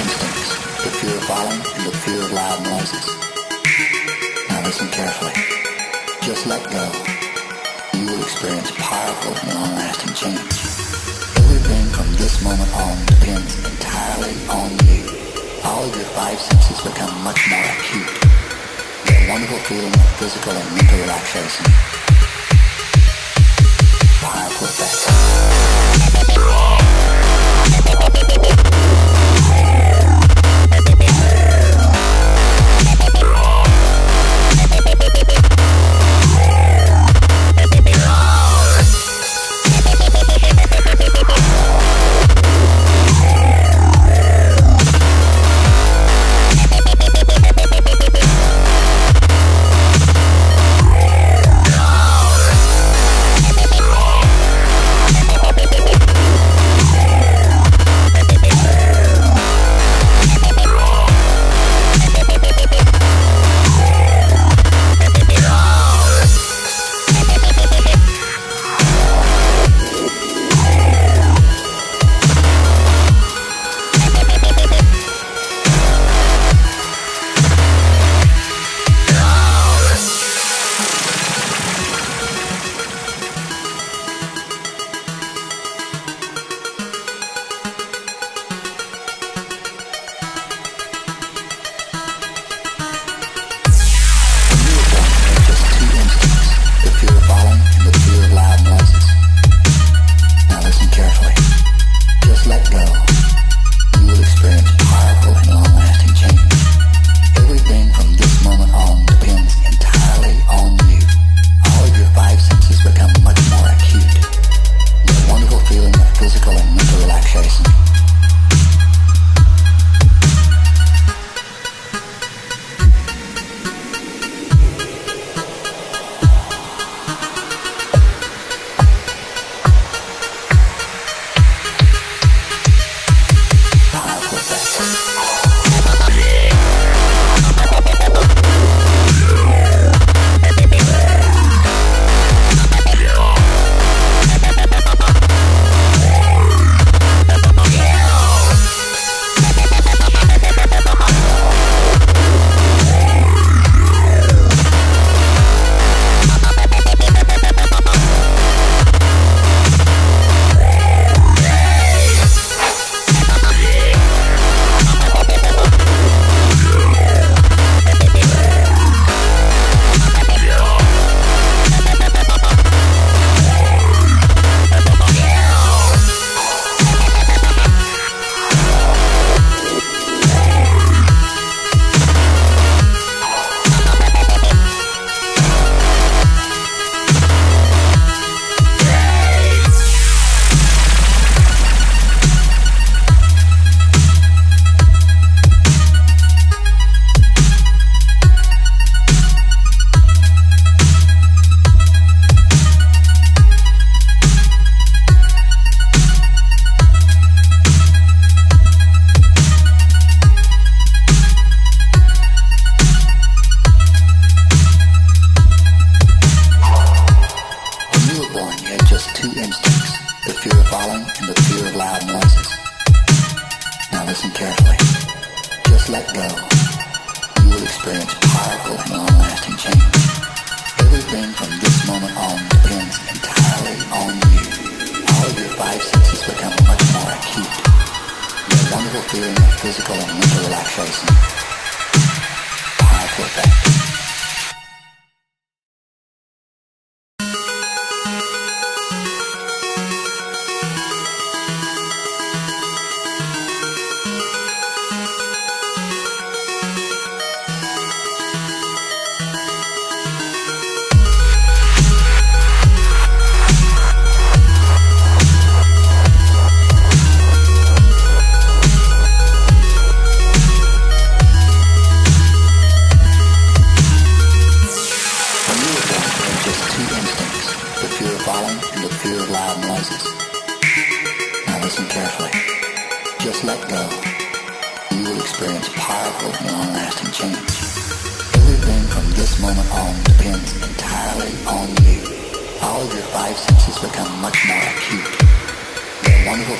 instincts, the fear of falling and the fear of loud noises. Now listen carefully. Just let go. You will experience powerful and long-lasting change. Everything from this moment on depends entirely on you. All of your five senses become much more acute. A wonderful feeling of physical and mental relaxation. Powerful effects.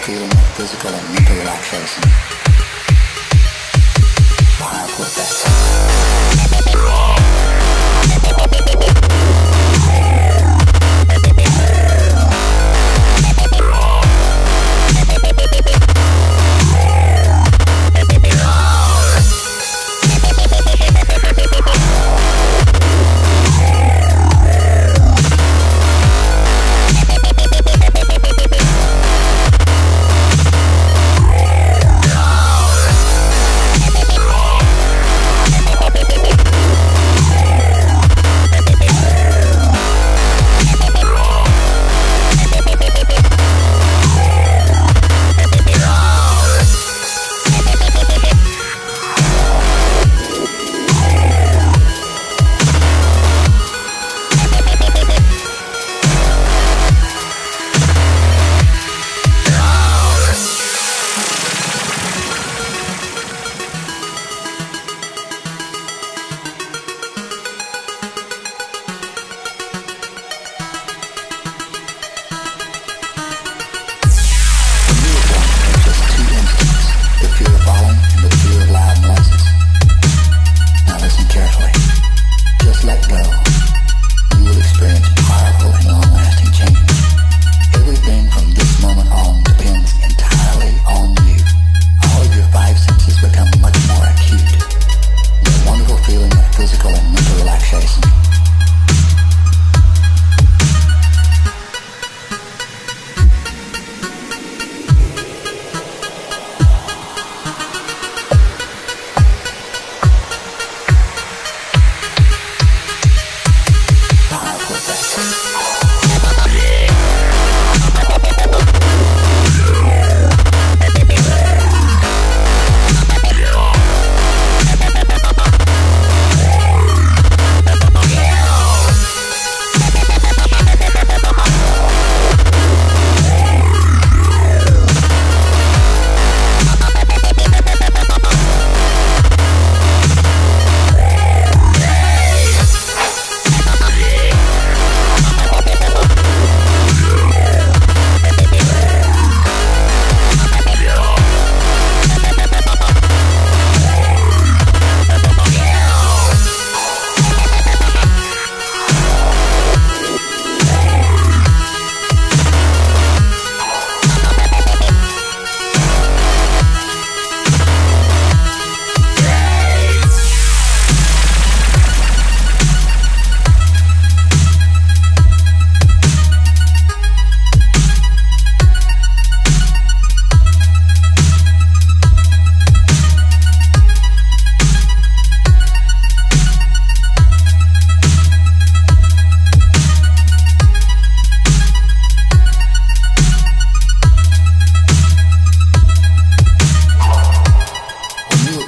feeling of physical and mental relaxation.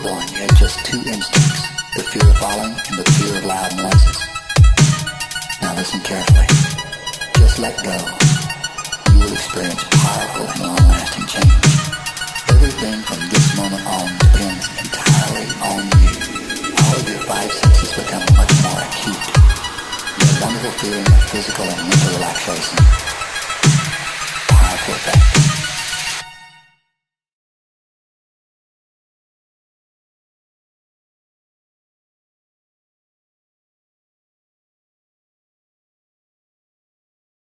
born, you had just two instincts, the fear of falling and the fear of loud noises. Now listen carefully. Just let go. You will experience powerful and long-lasting change. Everything from this moment on depends entirely on you. All of your five senses become much more acute. You have a wonderful feeling of physical and mental relaxation. Powerful effect.